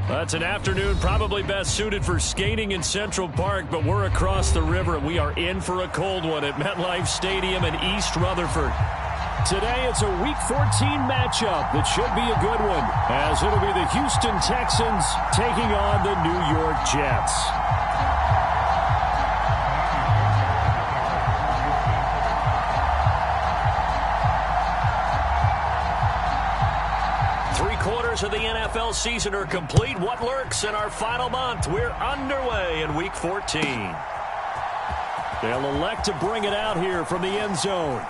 That's an afternoon probably best suited for skating in Central Park, but we're across the river, and we are in for a cold one at MetLife Stadium in East Rutherford. Today, it's a Week 14 matchup that should be a good one, as it'll be the Houston Texans taking on the New York Jets. Of the NFL season are complete. What lurks in our final month? We're underway in Week 14. They'll elect to bring it out here from the end zone.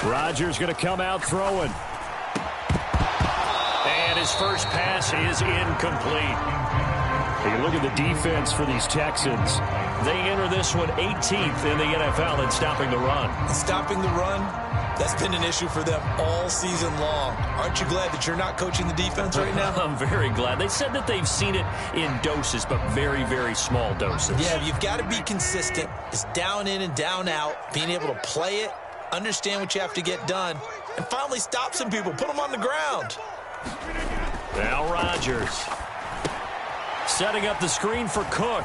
Rodgers going to come out throwing. And his first pass is incomplete. You look at the defense for these Texans. They enter this one 18th in the NFL in stopping the run. Stopping the run, that's been an issue for them all season long. Aren't you glad that you're not coaching the defense right now? I'm very glad. They said that they've seen it in doses, but very, very small doses. Yeah, you've got to be consistent. It's down in and down out, being able to play it, understand what you have to get done, and finally stop some people, put them on the ground. Now Rodgers setting up the screen for Cook.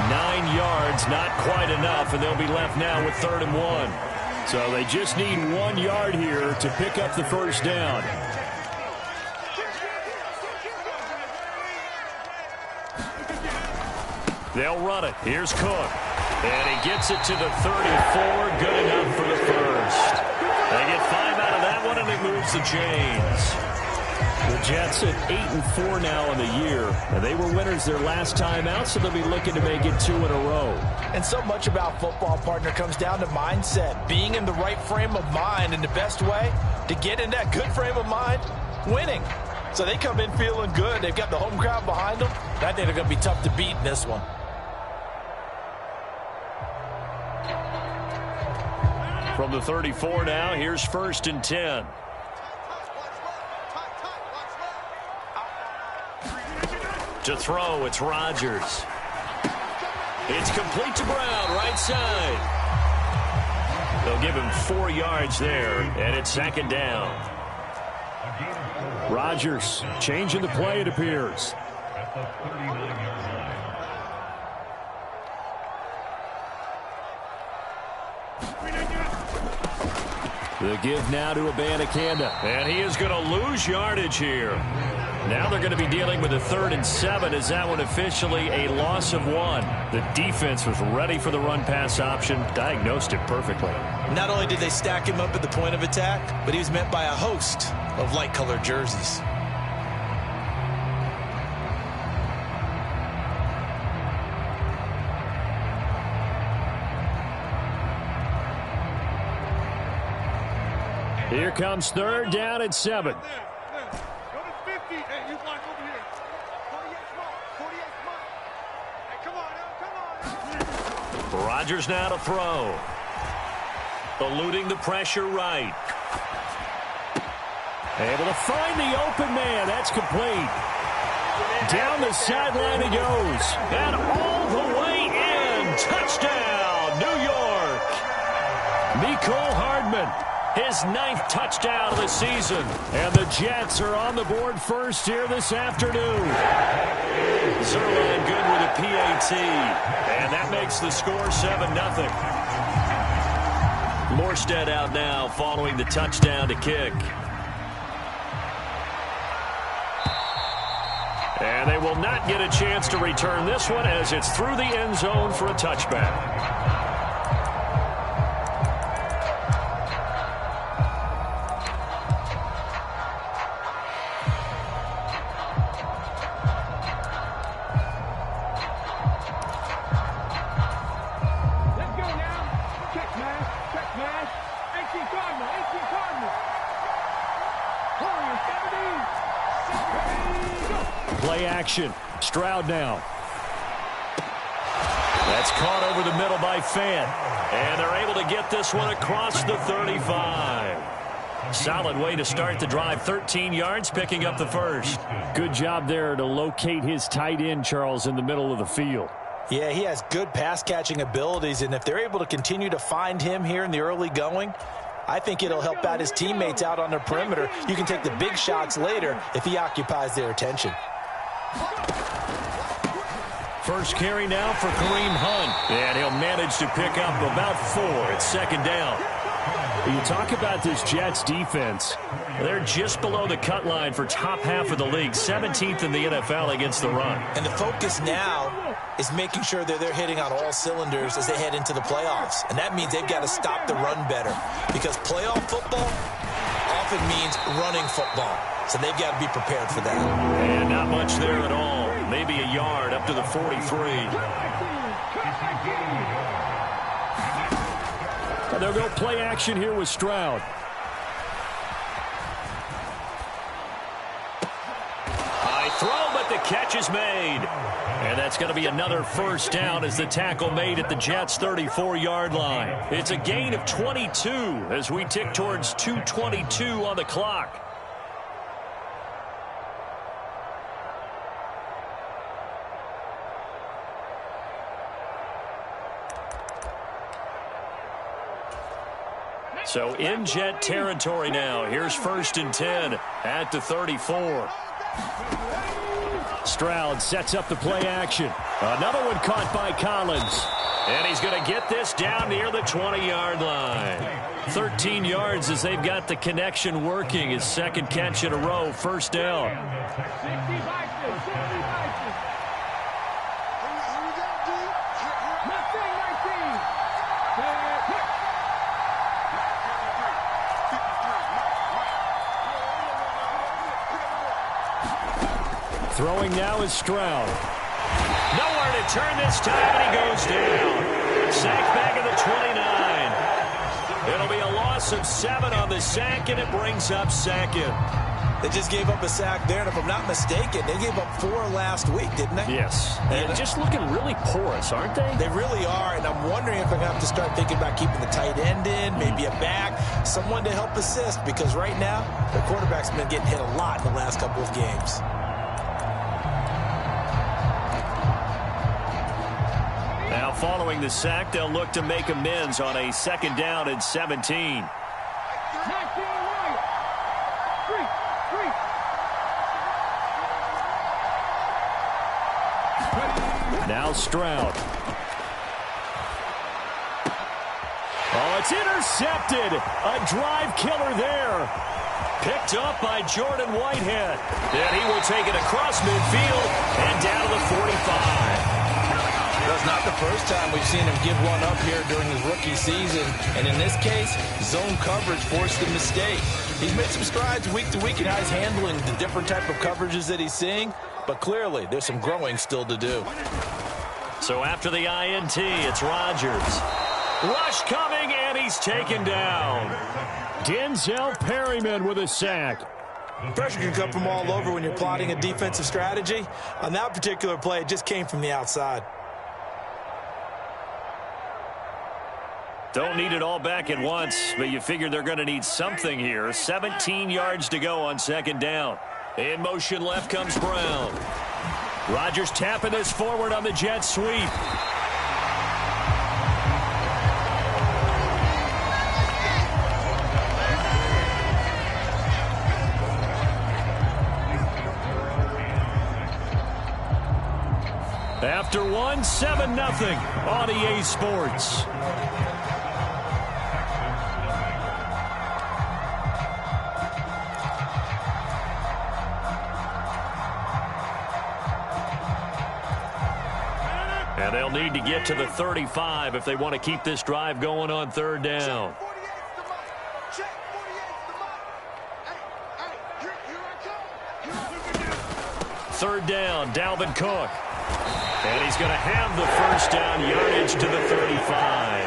9 yards, not quite enough, and they'll be left now with 3rd and 1. So they just need 1 yard here to pick up the first down. They'll run it. Here's Cook. And he gets it to the 34. Good enough for the first. They get 5 out of that one, and it moves the chains. The Jets at 8-4 now in the year. And they were winners their last time out, so they'll be looking to make it 2 in a row. And so much about football, partner, comes down to mindset. Being in the right frame of mind, and the best way to get in that good frame of mind, winning. So they come in feeling good. They've got the home crowd behind them. I think they're going to be tough to beat in this one. From the 34 now, here's 1st and 10. To throw, it's Rodgers. It's complete to Brown, right side. They'll give him 4 yards there, and it's 2nd down. Rodgers changing the play, it appears. The give now to Abanikanda. And he is going to lose yardage here. Now they're going to be dealing with a 3rd and 7. Is that one officially a loss of 1? The defense was ready for the run-pass option, diagnosed it perfectly. Not only did they stack him up at the point of attack, but he was met by a host of light-colored jerseys. Here comes 3rd down and 7. Rodgers now to throw. Eluding the pressure right. Able to find the open man. That's complete. Down the sideline he goes. And all the way in. Touchdown, New York. Mecole Hardman. His 9th touchdown of the season. And the Jets are on the board first here this afternoon. Zerline good with a PAT. And that makes the score 7-0. Morstead out now following the touchdown to kick. And they will not get a chance to return this one as it's through the end zone for a touchback. action. Stroud now. That's caught over the middle by Fant. And they're able to get this one across the 35. Solid way to start the drive. 13 yards, picking up the first. Good job there to locate his tight end, Charles, in the middle of the field. Yeah, he has good pass-catching abilities, and if they're able to continue to find him here in the early going, I think it'll help out his teammates out on the perimeter. You can take the big shots later if he occupies their attention. First carry now for Kareem Hunt. And he'll manage to pick up about 4 at second down. You talk about this Jets defense. They're just below the cut line for top half of the league, 17th in the NFL against the run. And the focus now is making sure that they're hitting on all cylinders as they head into the playoffs. And that means they've got to stop the run better, because playoff football often means running football. So they've got to be prepared for that. And not much there at all. Maybe a yard up to the 43. And they'll go play action here with Stroud. High throw, but the catch is made. And that's going to be another first down as the tackle made at the Jets' 34-yard line. It's a gain of 22 as we tick towards 2:22 on the clock. So in Jet territory now. Here's 1st and 10 at the 34. Stroud sets up the play action. Another one caught by Collins. And he's going to get this down near the 20-yard line. 13 yards as they've got the connection working. His second catch in a row, first down. Throwing now is Stroud. Nowhere to turn this time, and he goes down. Sack back at the 29. It'll be a loss of 7 on the sack, and it brings up second. They just gave up a sack there, and if I'm not mistaken, they gave up 4 last week, didn't they? Yes. And just looking really porous, aren't they? They really are, and I'm wondering if I'm going to have to start thinking about keeping the tight end in, maybe a back, someone to help assist, because right now, the quarterback's been getting hit a lot in the last couple of games. Now following the sack, they'll look to make amends on a 2nd down and 17. Now Stroud. Oh, it's intercepted. A drive killer there. Picked up by Jordan Whitehead. And he will take it across midfield and down to the 45. That's not the first time we've seen him give one up here during his rookie season. And in this case, zone coverage forced a mistake. He's made some strides week to week in how he's handling the different type of coverages that he's seeing. But clearly, there's some growing still to do. So after the INT, it's Rodgers. Rush coming, and he's taken down. Denzel Perryman with a sack. Pressure can come from all over when you're plotting a defensive strategy. On that particular play, it just came from the outside. Don't need it all back at once, but you figure they're going to need something here. 17 yards to go on 2nd down. In motion left comes Brown. Rodgers tapping this forward on the jet sweep. After one, 7-0 on EA Sports. And they'll need to get to the 35 if they want to keep this drive going on 3rd down. Third down, Dalvin Cook. And he's going to have the first down, yardage to the 35.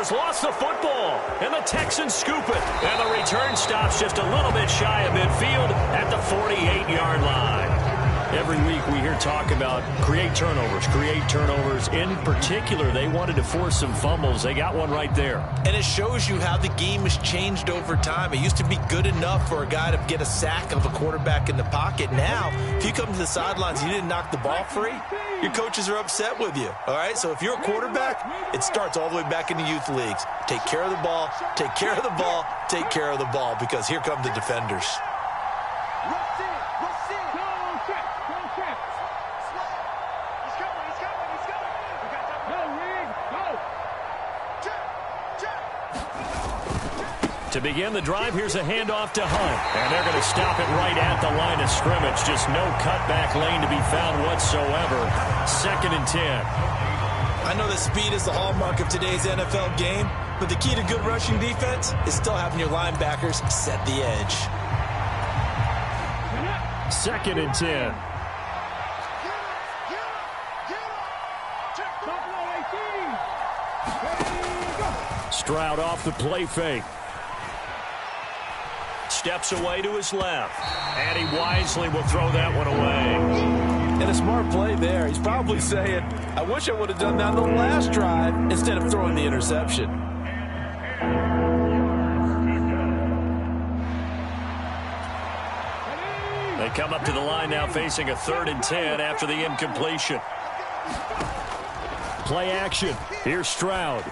has lost the football, and the Texans scoop it. And the return stops just a little bit shy of midfield at the 48-yard line. Every week we hear talk about create turnovers. In particular, they wanted to force some fumbles. They got one right there. And it shows you how the game has changed over time. It used to be good enough for a guy to get a sack of a quarterback in the pocket. Now, if you come to the sidelines and you didn't knock the ball free, your coaches are upset with you. All right? So if you're a quarterback, it starts all the way back in the youth leagues. Take care of the ball, take care of the ball, take care of the ball, because here come the defenders. To begin the drive, here's a handoff to Hunt. And they're going to stop it right at the line of scrimmage. Just no cutback lane to be found whatsoever. 2nd and 10. I know that speed is the hallmark of today's NFL game, but the key to good rushing defense is still having your linebackers set the edge. 2nd and 10. Stroud off the play fake. Steps away to his left. And he wisely will throw that one away. And a smart play there. He's probably saying, I wish I would have done that on the last drive instead of throwing the interception. They come up to the line now facing a 3rd and 10 after the incompletion. Play action. Here's Stroud.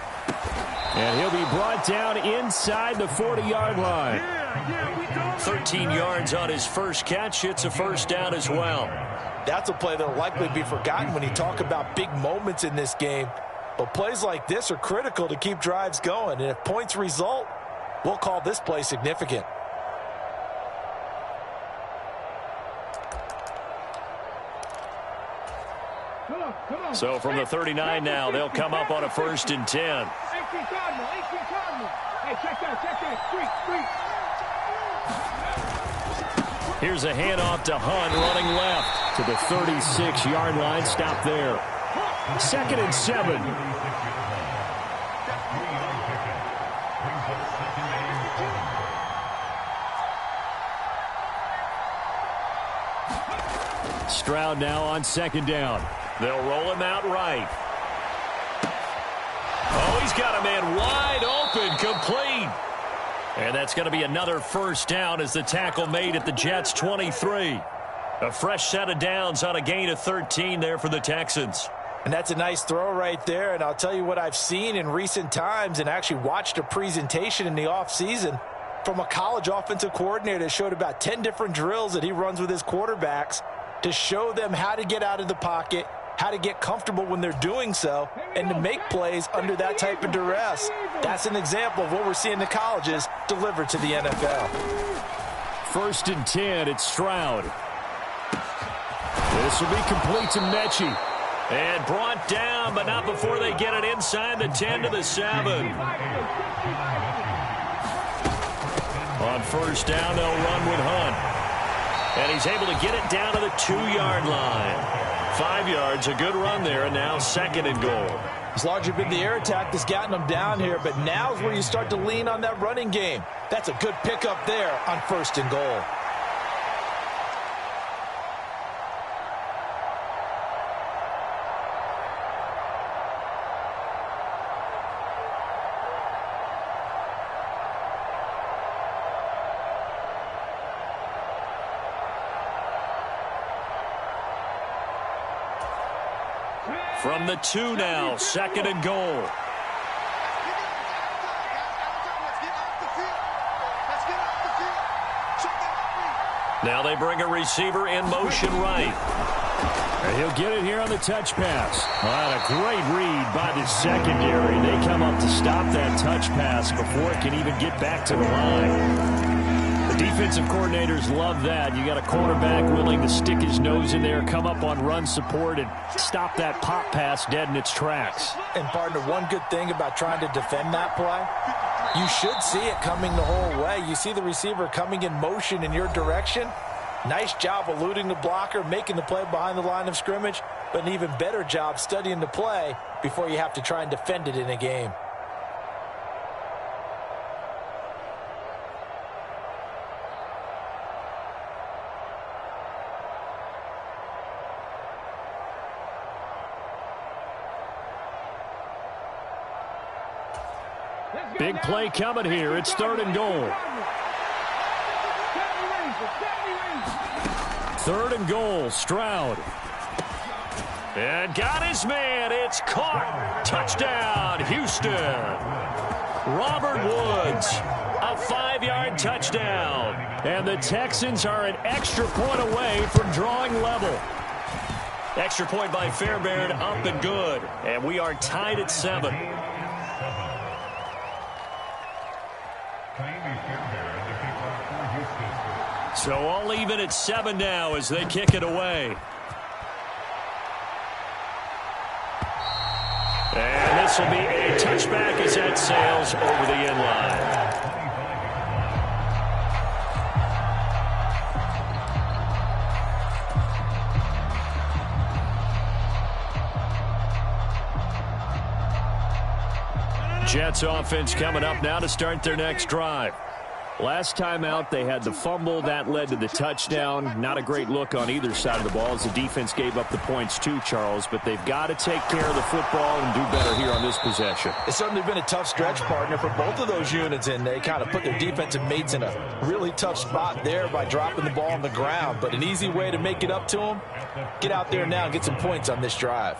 And he'll be brought down inside the 40-yard line. 13 yards on his first catch. It's a first down as well. That's a play that will likely be forgotten when you talk about big moments in this game. But plays like this are critical to keep drives going. And if points result, we'll call this play significant. So from the 39 now, they'll come up on a 1st and 10. Here's a handoff to Hunt running left to the 36-yard line. Stop there. 2nd and 7. Stroud now on 2nd down. They'll roll him out right. Oh, he's got a man wide open, complete. And that's going to be another first down as the tackle made at the Jets' 23. A fresh set of downs on a gain of 13 there for the Texans. And that's a nice throw right there. And I'll tell you what I've seen in recent times and actually watched a presentation in the offseason from a college offensive coordinator that showed about 10 different drills that he runs with his quarterbacks to show them how to get out of the pocket, how to get comfortable when they're doing so, and to make plays under that type of duress. That's an example of what we're seeing the colleges deliver to the NFL. 1st and 10, it's Stroud. This will be complete to Mechie. And brought down, but not before they get it inside the 10 to the 7. On 1st down, they'll run with Hunt. And he's able to get it down to the 2-yard line. 5 yards, a good run there, and now 2nd and goal. It's largely been the air attack that's gotten them down here, but now's where you start to lean on that running game. That's a good pickup there on 1st and goal. From the 2 now, 2nd and goal. Now they bring a receiver in motion right. And he'll get it here on the touch pass. Well, a great read by the secondary. They come up to stop that touch pass before it can even get back to the line. The defensive coordinators love that. You got a quarterback willing to stick his nose in there, come up on run support, and stop that pop pass dead in its tracks. And, partner, one good thing about trying to defend that play, you should see it coming the whole way. You see the receiver coming in motion in your direction. Nice job eluding the blocker, making the play behind the line of scrimmage, but an even better job studying the play before you have to try and defend it in a game. Big play coming here. It's 3rd and goal. 3rd and goal. Stroud. And got his man. It's caught. Touchdown, Houston. Robert Woods. A 5-yard touchdown. And the Texans are an extra point away from drawing level. Extra point by Fairbairn, up and good. And we are tied at 7. So all even at 7 now as they kick it away. And this will be a touchback as that sails over the end line. Jets offense coming up now to start their next drive. Last time out, they had the fumble. That led to the touchdown. Not a great look on either side of the ball as the defense gave up the points too, Charles. But they've got to take care of the football and do better here on this possession. It's certainly been a tough stretch, partner, for both of those units, and they kind of put their defensive mates in a really tough spot there by dropping the ball on the ground. But an easy way to make it up to them, get out there now and get some points on this drive.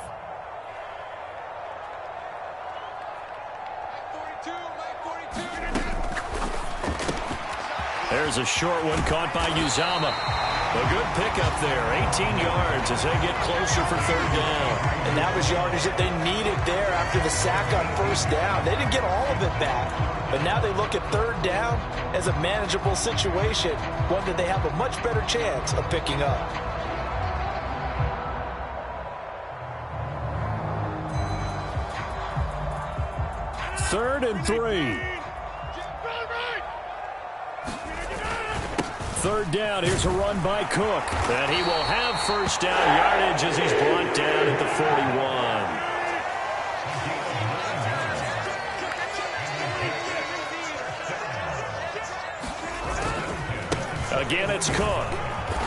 There's a short one caught by Uzama. A good pickup there, 18 yards as they get closer for 3rd down. And that was yardage that they needed there after the sack on 1st down. They didn't get all of it back, but now they look at 3rd down as a manageable situation, one that they have a much better chance of picking up. Third and 3. 3rd down. Here's a run by Cook. And he will have 1st down yardage as he's brought down at the 41. Again, it's Cook.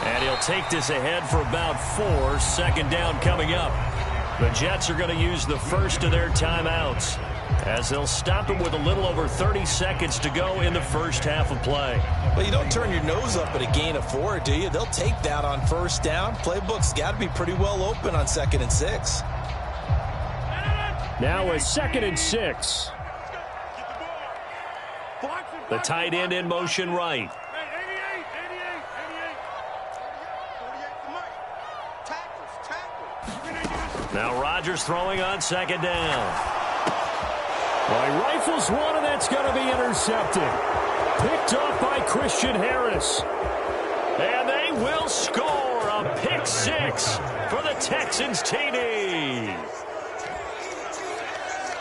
And he'll take this ahead for about 4. 2nd down coming up. The Jets are going to use the first of their timeouts as they'll stop it with a little over 30 seconds to go in the first half of play. Well, you don't turn your nose up at a gain of 4, do you? They'll take that on 1st down. Playbook's got to be pretty well open on 2nd and 6. Now a 2nd and 6. The tight end in motion right. Now Rodgers throwing on 2nd down. Well, he rifles one, and that's going to be intercepted. Picked off by Christian Harris. And they will score a pick 6 for the Texans TD.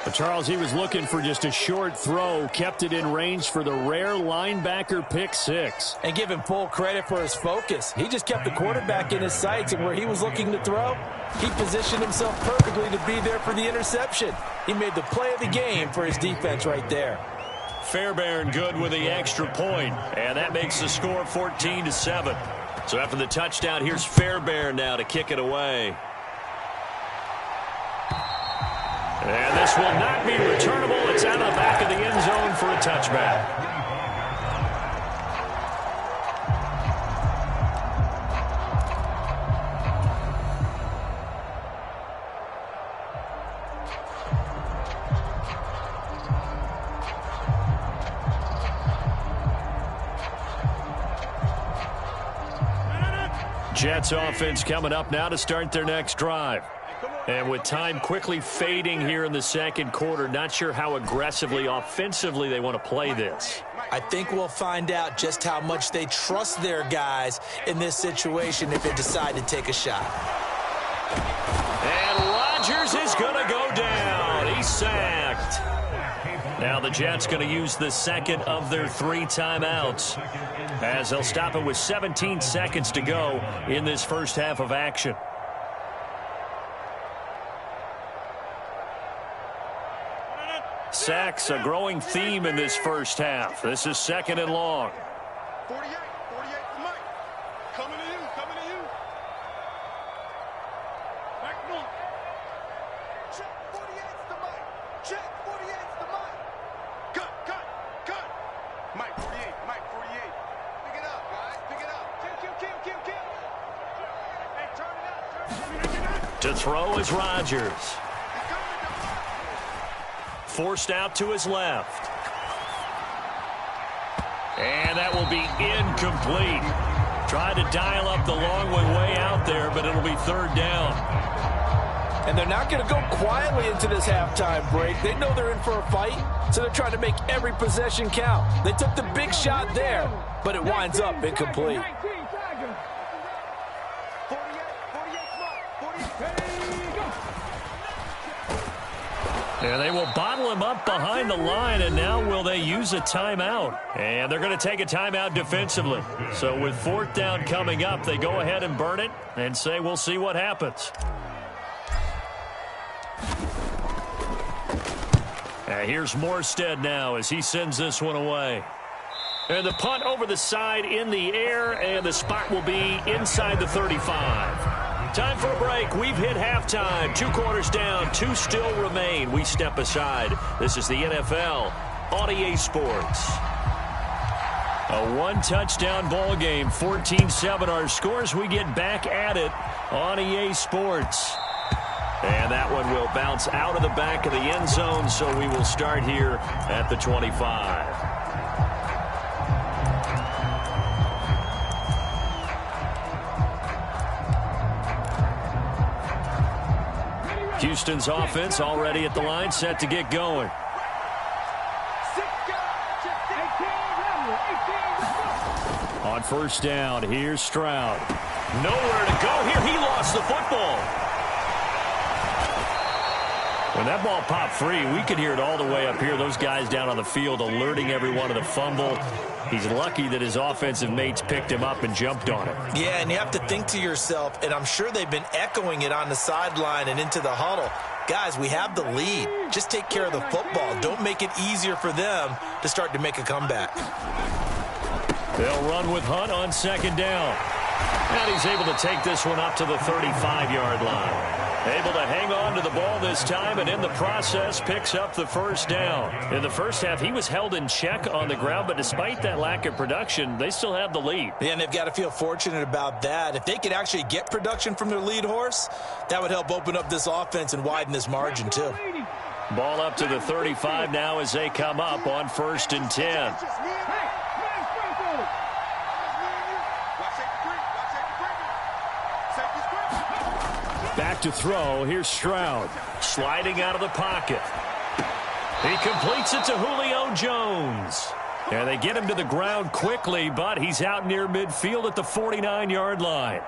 But Charles, he was looking for just a short throw, kept it in range for the rare linebacker pick 6. And give him full credit for his focus. He just kept the quarterback in his sights, and where he was looking to throw, he positioned himself perfectly to be there for the interception. He made the play of the game for his defense right there. Fairbairn good with the extra point, and that makes the score 14-7. So after the touchdown, here's Fairbairn now to kick it away. And this will not be returnable. It's out of the back of the end zone for a touchback. Jets offense coming up now to start their next drive. And with time quickly fading here in the 2nd quarter, not sure how aggressively, offensively they want to play this. I think we'll find out just how much they trust their guys in this situation if they decide to take a shot. And Rodgers is going to go down. He's sacked. Now the Jets going to use the 2nd of their 3 timeouts as they'll stop it with 17 seconds to go in this first half of action. Sacks, a growing theme in this first half. This is 2nd and long. 48 to Mike. Coming to you. Back north. Check 48 to Mike. Check 48 to Mike. Go. To throw is Rodgers. Forced out to his left. And that will be incomplete. Tried to dial up the long one way out there, but it'll be third down. And they're not going to go quietly into this halftime break. They know they're in for a fight, so they're trying to make every possession count. They took the big shot there, but it winds up incomplete. And they will bottle him up behind the line, and now will they use a timeout? And they're going to take a timeout defensively. So with fourth down coming up, they go ahead and burn it and say we'll see what happens. And here's Morstead now as he sends this one away. And the punt over the side in the air, and the spot will be inside the 35. Time for a break. We've hit halftime. 2 quarters down, 2 still remain. We step aside. This is the NFL on EA Sports. A one-touchdown ball game, 14-7 our scores. We get back at it on EA Sports. And that one will bounce out of the back of the end zone, so we will start here at the 25. Houston's offense already at the line, set to get going. On first down, here's Stroud. Nowhere to go here. He lost the football. When that ball popped free, we could hear it all the way up here. Those guys down on the field alerting everyone of the fumble. He's lucky that his offensive mates picked him up and jumped on it. Yeah, and you have to think to yourself, and I'm sure they've been echoing it on the sideline and into the huddle. Guys, we have the lead. Just take care of the football. Don't make it easier for them to start to make a comeback. They'll run with Hunt on second down. And he's able to take this one up to the 35-yard line. Able to hang on to the ball this time, and in the process picks up the first down. In the first half, he was held in check on the ground, but despite that lack of production, they still have the lead. Yeah, and they've got to feel fortunate about that. If they could actually get production from their lead horse, that would help open up this offense and widen this margin too. Ball up to the 35 now as they come up on 1st and 10. Back to throw. Here's Stroud. Sliding out of the pocket. He completes it to Julio Jones. And they get him to the ground quickly, but he's out near midfield at the 49-yard line.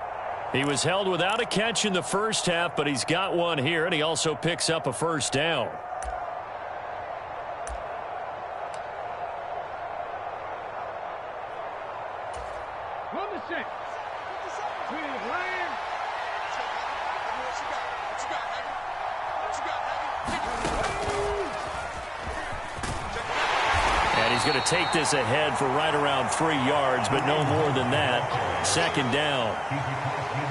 He was held without a catch in the first half, but he's got one here, and he also picks up a first down. He's going to take this ahead for right around 3 yards, but no more than that. Second down.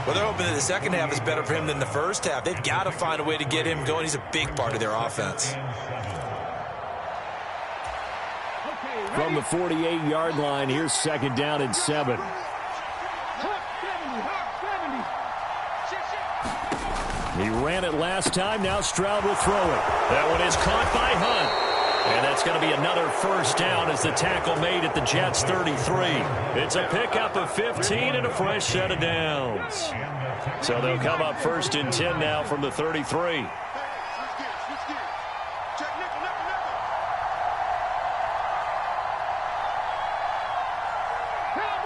Well, they're hoping that the second half is better for him than the first half. They've got to find a way to get him going. He's a big part of their offense. From the 48-yard line, here's second down and 7. He ran it last time. Now Stroud will throw it. That one is caught by Hunt. And that's going to be another first down as the tackle made at the Jets' 33. It's a pickup of 15 and a fresh set of downs. So they'll come up 1st and 10 now from the 33.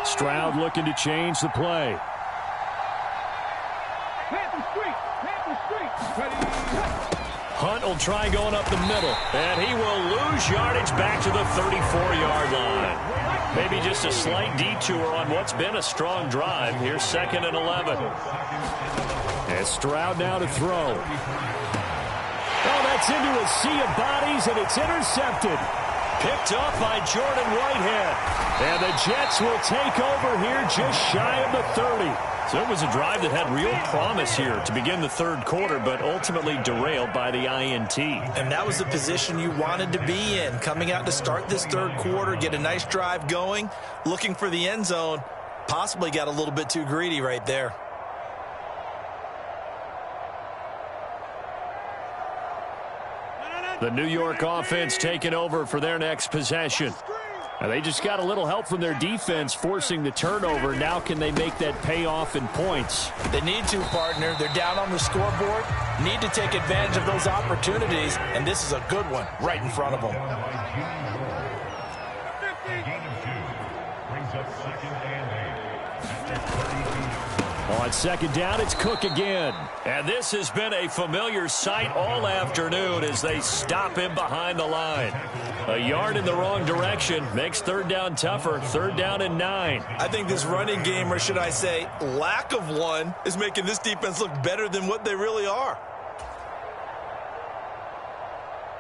Stroud looking to change the play. Hunt will try going up the middle, and he will lose yardage back to the 34-yard line. Maybe just a slight detour on what's been a strong drive. Here's 2nd and 11. And Stroud now to throw. Oh, that's into a sea of bodies, and it's intercepted. Picked off by Jordan Whitehead. And the Jets will take over here just shy of the 30. So it was a drive that had real promise here to begin the third quarter, but ultimately derailed by the INT. And that was the position you wanted to be in, coming out to start this third quarter, get a nice drive going, looking for the end zone. Possibly got a little bit too greedy right there. The New York offense taking over for their next possession. Now they just got a little help from their defense forcing the turnover. Now can they make that pay off in points? They need to, partner. They're down on the scoreboard. Need to take advantage of those opportunities, and this is a good one right in front of them. On second down, it's Cook again. And this has been a familiar sight all afternoon as they stop him behind the line. A yard in the wrong direction makes third down tougher. Third down and 9. I think this running game, or should I say lack of one, is making this defense look better than what they really are.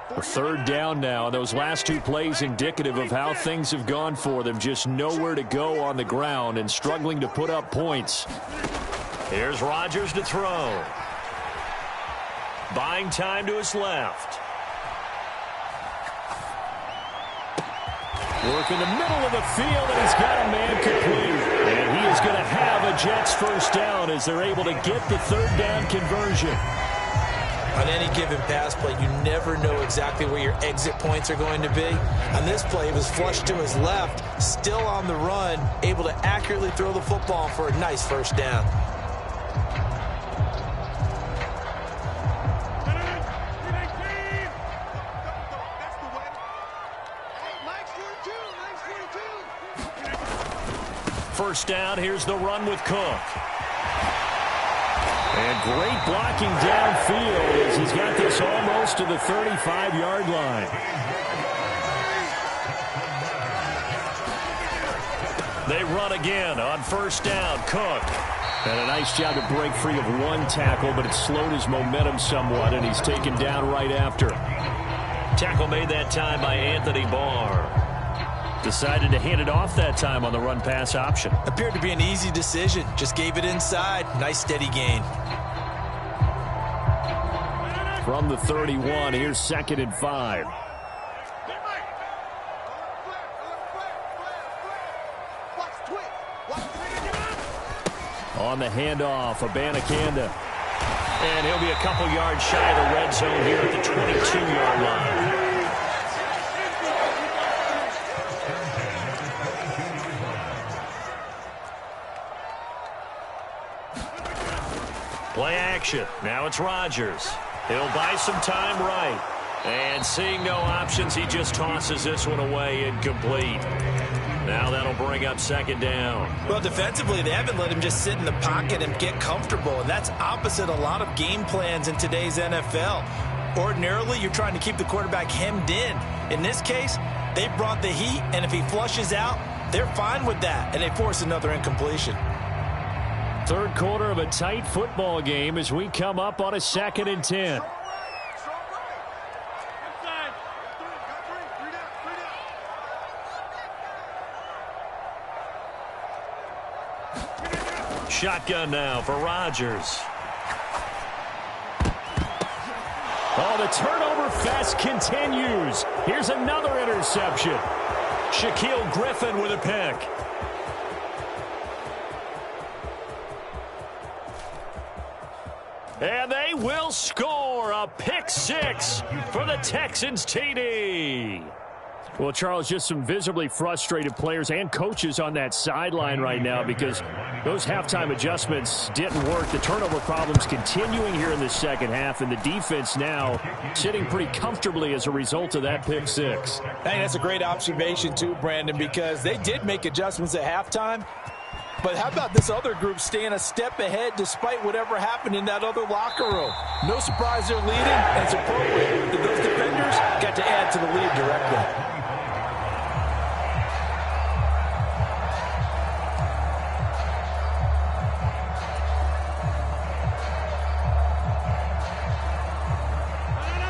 A third down now. Those last 2 plays indicative of how things have gone for them. Just nowhere to go on the ground and struggling to put up points. Here's Rodgers to throw. Buying time to his left. Work in the middle of the field, and he's got a man complete. And he is going to have a Jets first down as they're able to get the third down conversion. On any given pass play, you never know exactly where your exit points are going to be. On this play, it was flushed to his left, still on the run, able to accurately throw the football for a nice first down. First down, here's the run with Cook. And great blocking downfield as he's got this almost to the 35-yard line. They run again on first down. Cook. And a nice job to break free of one tackle, but it slowed his momentum somewhat, and he's taken down right after. Tackle made that time by Anthony Barr. Decided to hand it off that time on the run-pass option. Appeared to be an easy decision. Just gave it inside. Nice steady gain. From the 31, here's 2nd and 5. On the handoff, Abanikanda. And he'll be a couple yards shy of the red zone here at the 22-yard line. Play action. Now it's Rodgers. He'll buy some time right. And seeing no options, he just tosses this one away incomplete. Now that'll bring up second down. Well, defensively, they haven't let him just sit in the pocket and get comfortable, and that's opposite a lot of game plans in today's NFL. Ordinarily, you're trying to keep the quarterback hemmed in. In this case, they brought the heat, and if he flushes out, they're fine with that, and they force another incompletion. Third quarter of a tight football game as we come up on a 2nd and 10. Shotgun now for Rodgers. Oh, the turnover fest continues. Here's another interception. Shaquille Griffin with a pick. And they will score a pick six for the Texans TD. Well, Charles, just some visibly frustrated players and coaches on that sideline right now because those halftime adjustments didn't work. The turnover problems continuing here in the second half, and the defense now sitting pretty comfortably as a result of that pick six. Hey, that's a great observation too, Brandon, because they did make adjustments at halftime. But how about this other group staying a step ahead despite whatever happened in that other locker room? No surprise they're leading, and it's appropriate that those defenders got to add to the lead directly.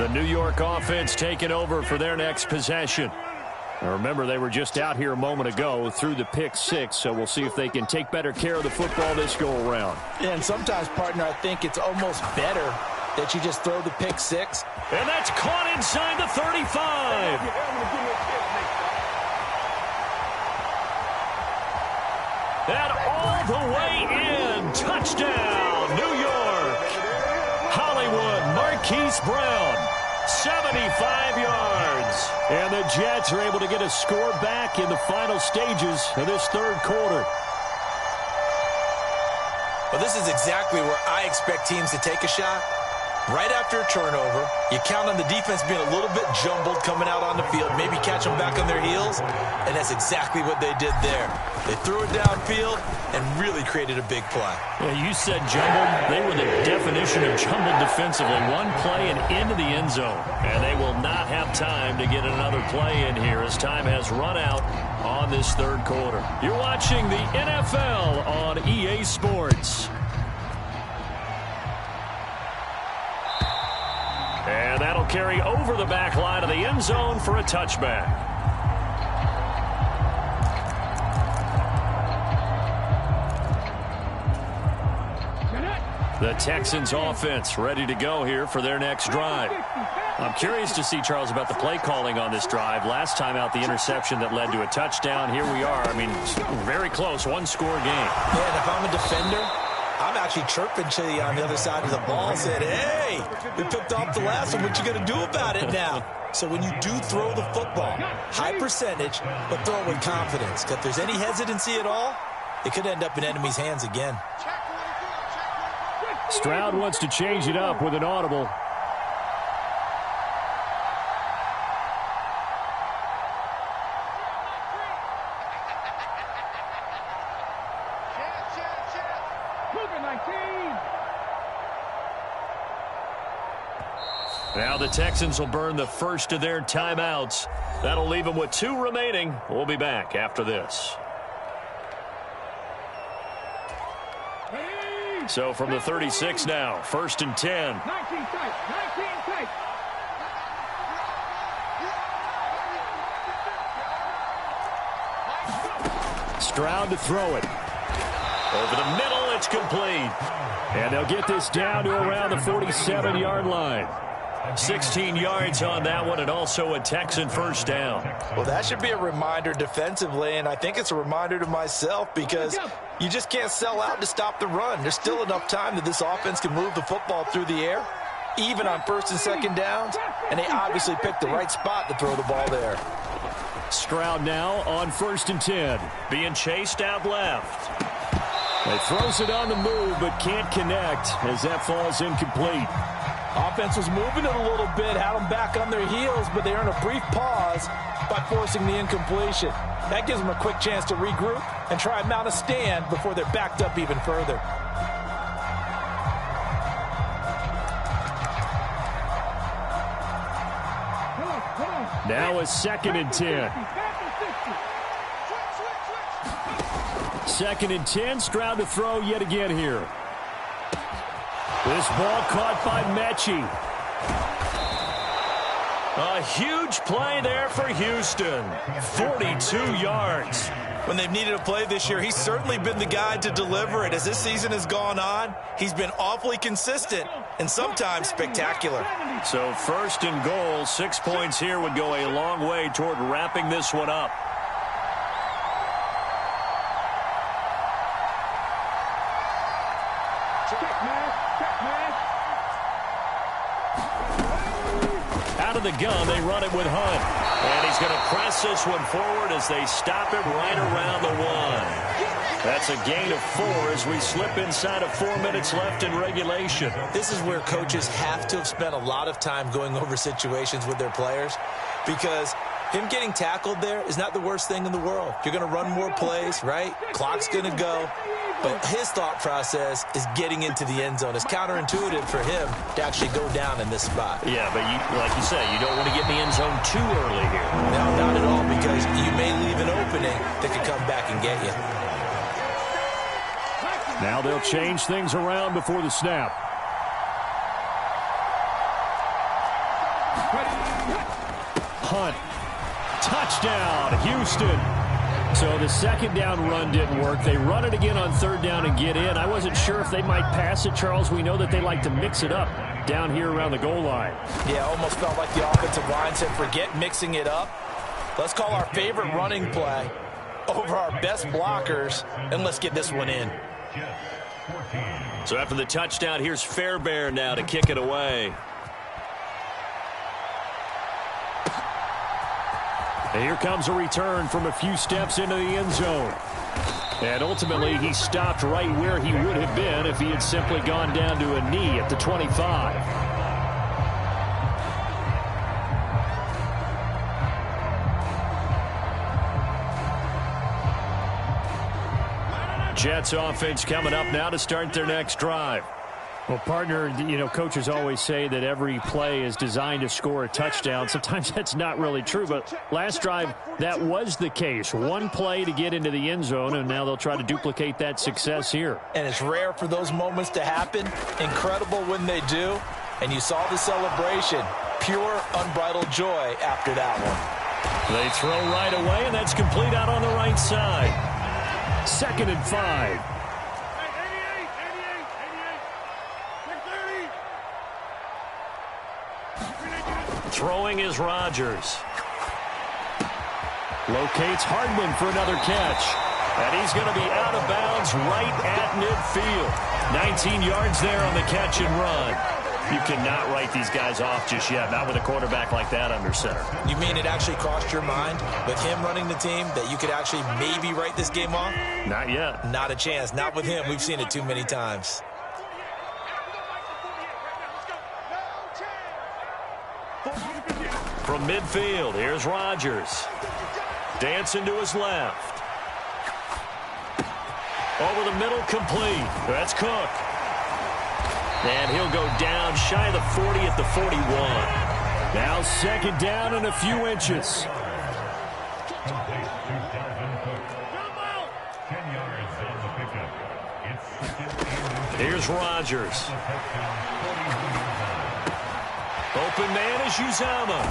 The New York offense taking over for their next possession. Now remember, they were just out here a moment ago through the pick six, so we'll see if they can take better care of the football this go-around. And sometimes, partner, I think it's almost better that you just throw the pick six. And that's caught inside the 35. And all the way in. Touchdown, New York. Hollywood Marquise Brown. 75 yards. And the Jets are able to get a score back in the final stages of this third quarter. Well, this is exactly where I expect teams to take a shot. Right after a turnover, you count on the defense being a little bit jumbled coming out on the field, maybe catch them back on their heels, and that's exactly what they did there. They threw it downfield and really created a big play. Yeah, you said jumbled. They were the definition of jumbled defensively. One play and into the end zone. And they will not have time to get another play in here as time has run out on this third quarter. You're watching the NFL on EA Sports. And that'll carry over the back line of the end zone for a touchback. The Texans offense ready to go here for their next drive. I'm curious to see, Charles, about the play calling on this drive. Last time out, the interception that led to a touchdown. Here we are. I mean, very close, one-score game. Yeah, and if I'm a defender, I'm actually chirping to you on the other side of the ball, said, hey, we picked off the last one. What you going to do about it now? So when you do throw the football, high percentage, but throw it with confidence. Because if there's any hesitancy at all, it could end up in enemy's hands again. Stroud wants to change it up with an audible. Now the Texans will burn the first of their timeouts. That'll leave them with 2 remaining. We'll be back after this. So from the 36 now, 1st and 10. 19 tight. Stroud to throw it. Over the middle, it's complete. And they'll get this down to around the 47-yard line. 16 yards on that one, and also a Texan first down. Well, that should be a reminder defensively, and I think it's a reminder to myself because you just can't sell out to stop the run. There's still enough time that this offense can move the football through the air, even on 1st and 2nd downs, and they obviously picked the right spot to throw the ball there. Stroud now on 1st and 10. Being chased out left. He throws it on the move, but can't connect as that falls incomplete. Offense was moving it a little bit, had them back on their heels, but they earned a brief pause by forcing the incompletion. That gives them a quick chance to regroup and try and mount a stand before they're backed up even further. Now a 2nd and 10. 2nd and 10, Stroud to throw yet again here. This ball caught by Mechie. A huge play there for Houston. 42 yards. When they've needed a play this year, he's certainly been the guy to deliver it. As this season has gone on, he's been awfully consistent and sometimes spectacular. So 1st and goal, 6 points here would go a long way toward wrapping this one up. Out of the gun, they run it with Hunt. And he's going to press this one forward as they stop it right around the 1. That's a gain of 4 as we slip inside of 4 minutes left in regulation. This is where coaches have to have spent a lot of time going over situations with their players because him getting tackled there is not the worst thing in the world. You're going to run more plays, right? Clock's going to go. But his thought process is getting into the end zone. It's counterintuitive for him to actually go down in this spot. Yeah, but like you say, you don't want to get in the end zone too early here. No, not at all, because you may leave an opening that could come back and get you. Now they'll change things around before the snap. Hunt. Touchdown, Houston. So the 2nd down run didn't work. They run it again on 3rd down and get in. I wasn't sure if they might pass it, Charles. We know that they like to mix it up down here around the goal line. Yeah, almost felt like the offensive line said, forget mixing it up. Let's call our favorite running play over our best blockers, and let's get this one in. So after the touchdown, here's Fairbairn now to kick it away. And here comes a return from a few steps into the end zone. And ultimately, he stopped right where he would have been if he had simply gone down to a knee at the 25. Jets offense coming up now to start their next drive. Well, partner, you know, coaches always say that every play is designed to score a touchdown. Sometimes that's not really true, but last drive, that was the case. One play to get into the end zone, and now they'll try to duplicate that success here. And it's rare for those moments to happen. Incredible when they do. And you saw the celebration. Pure, unbridled joy after that one. They throw right away, and that's complete out on the right side. 2nd and 5. Throwing is Rodgers. Locates Hardman for another catch. And he's going to be out of bounds right at midfield. 19 yards there on the catch and run. You cannot write these guys off just yet, not with a quarterback like that under center. You mean it actually crossed your mind with him running the team that you could actually maybe write this game off? Not yet. Not a chance. Not with him. We've seen it too many times. From midfield, here's Rodgers. Dancing to his left. Over the middle, complete. That's Cook. And he'll go down shy of the 40 at the 41. Now 2nd down and a few inches. Here's Rodgers. Open man is Uzama.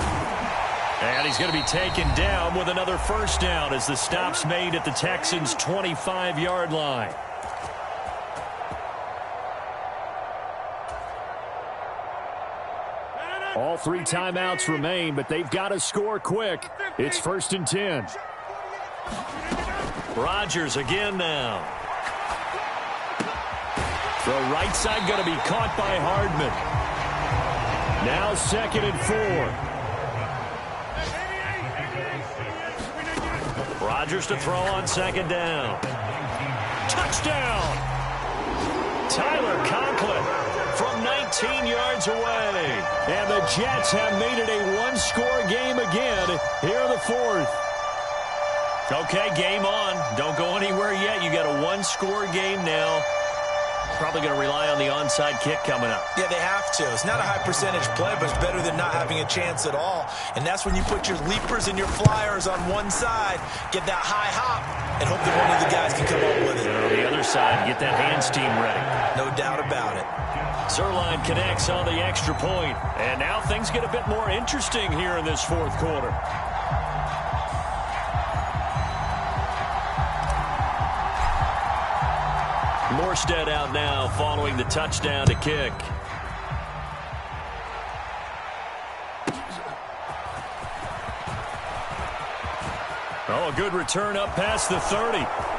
And he's going to be taken down with another first down as the stop's made at the Texans' 25-yard line. All 3 timeouts remain, but they've got to score quick. It's 1st and 10. Rodgers again now. Throw right side going to be caught by Hardman. Now 2nd and 4. Rodgers to throw on 2nd down. Touchdown! Tyler Conklin from 19 yards away. And the Jets have made it a one-score game again here in the 4th. Okay, game on. Don't go anywhere yet. You got a one-score game now. Probably going to rely on the onside kick coming up. Yeah, they have to. It's not a high percentage play, but it's better than not having a chance at all. And that's when you put your leapers and your flyers on one side, get that high hop, and hope that one of the guys can come up with it. And on the other side, get that hands team ready. No doubt about it. Zerline connects on the extra point. And now things get a bit more interesting here in this 4th quarter. Morstead out now following the touchdown to kick. Oh, a good return up past the 30.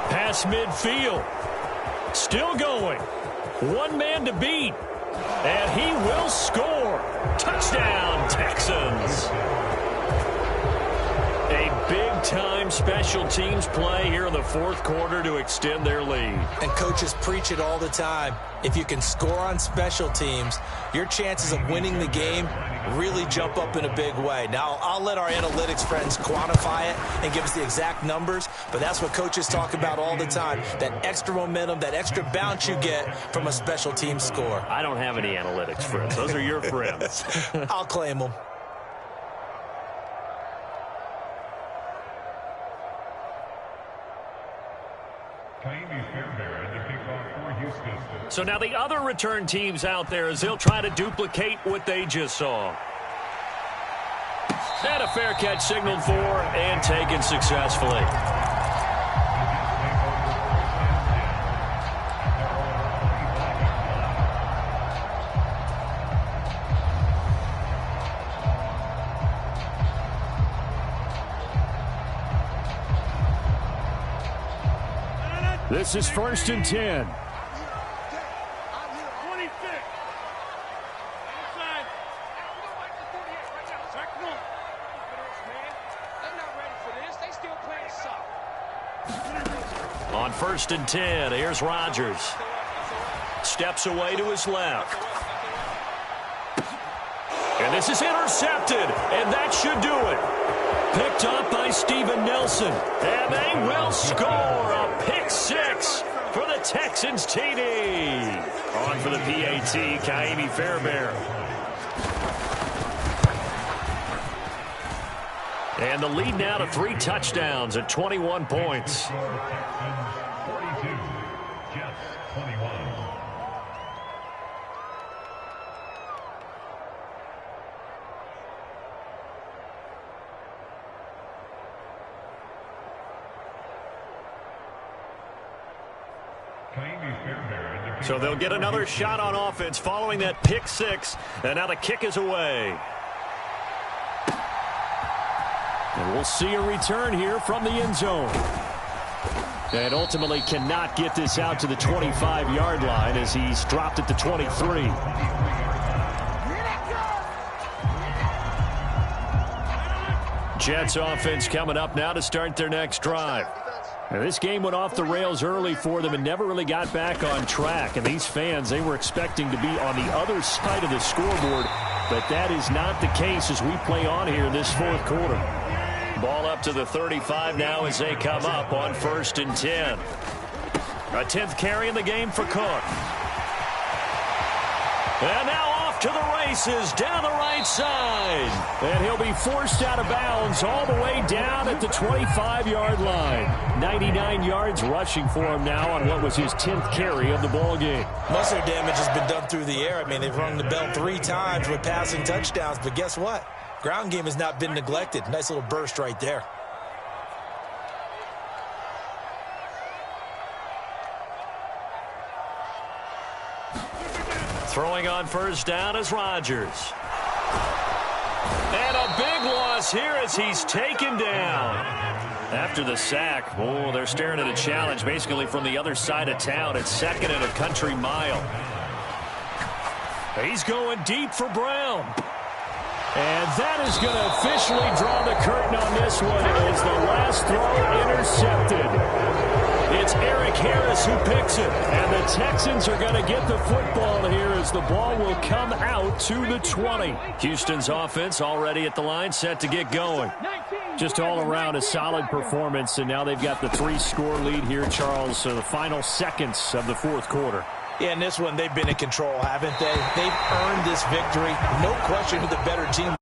Past midfield. Still going. One man to beat. And he will score. Touchdown, Texans. A big-time special teams play here in the 4th quarter to extend their lead. And coaches preach it all the time. If you can score on special teams, your chances of winning the game really jump up in a big way. Now, I'll let our analytics friends quantify it and give us the exact numbers, but that's what coaches talk about all the time, that extra momentum, that extra bounce you get from a special team score. I don't have any analytics friends. Those are your friends. I'll claim them. So now the other return teams out there as they'll try to duplicate what they just saw. And a fair catch signaled for and taken successfully. This is 1st and 10. On 1st and 10, here's Rodgers. Steps away to his left. And this is intercepted, and that should do it. Picked up by Steven Nelson. And they will score a pick six for the Texans TD. On for the PAT, Kaimi Fairbairn. And the lead now to 3 touchdowns at 21 points. 42, Jets 21. So they'll get another shot on offense following that pick six. And now the kick is away. And we'll see a return here from the end zone. And ultimately cannot get this out to the 25-yard line as he's dropped at the 23. Jets offense coming up now to start their next drive. Now, this game went off the rails early for them and never really got back on track. And these fans, they were expecting to be on the other side of the scoreboard. But that is not the case as we play on here this fourth quarter. Ball up to the 35 now as they come up on 1st and 10. A 10th carry in the game for Cook. And now off to the races down the right side. And he'll be forced out of bounds all the way down at the 25-yard line. 99 yards rushing for him now on what was his 10th carry of the ball game. Most of their damage has been done through the air. I mean, they've rung the bell 3 times with passing touchdowns, but guess what? Ground game has not been neglected. Nice little burst right there. Throwing on 1st down is Rodgers. And a big loss here as he's taken down. After the sack, oh, they're staring at a challenge basically from the other side of town. It's 2nd and a country mile. He's going deep for Brown. And that is going to officially draw the curtain on this one as the last throw intercepted. It's Eric Harris who picks it. And the Texans are going to get the football here as the ball will come out to the 20. Houston's offense already at the line, set to get going. Just all around a solid performance, and now they've got the 3-score lead here, Charles, so the final seconds of the fourth quarter. Yeah, in this one, they've been in control, haven't they? They've earned this victory. No question who the better team.